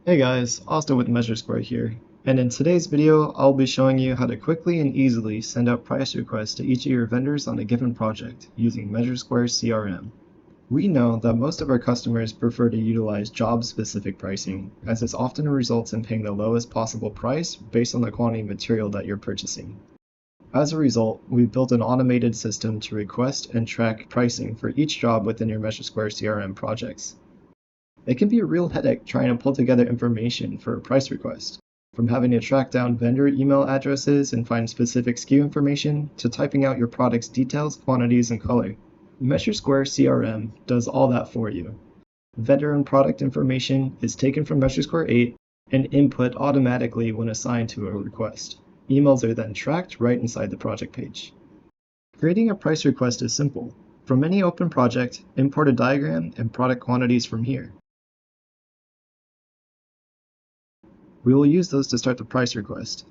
Hey guys, Austin with Measure Square here, and in today's video I'll be showing you how to quickly and easily send out price requests to each of your vendors on a given project using Measure Square CRM. We know that most of our customers prefer to utilize job-specific pricing, as this often results in paying the lowest possible price based on the quantity of material that you're purchasing. As a result, we've built an automated system to request and track pricing for each job within your Measure Square CRM projects. It can be a real headache trying to pull together information for a price request, from having to track down vendor email addresses and find specific SKU information to typing out your product's details, quantities, and color. Measure Square CRM does all that for you. Vendor and product information is taken from Measure Square 8 and input automatically when assigned to a request. Emails are then tracked right inside the project page. Creating a price request is simple. From any open project, import a diagram and product quantities from here. We will use those to start the price request.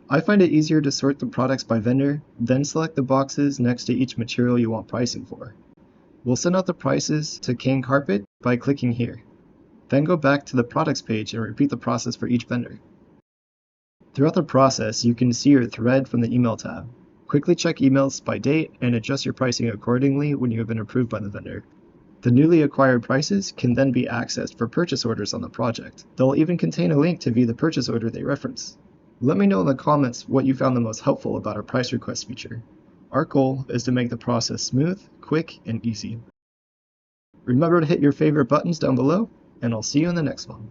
I find it easier to sort the products by vendor, then select the boxes next to each material you want pricing for. We'll send out the prices to King Carpet by clicking here. Then go back to the products page and repeat the process for each vendor. Throughout the process, you can see your thread from the email tab. Quickly check emails by date and adjust your pricing accordingly when you have been approved by the vendor. The newly acquired prices can then be accessed for purchase orders on the project. They'll even contain a link to view the purchase order they reference. Let me know in the comments what you found the most helpful about our price request feature. Our goal is to make the process smooth, quick, and easy. Remember to hit your favorite buttons down below, and I'll see you in the next one.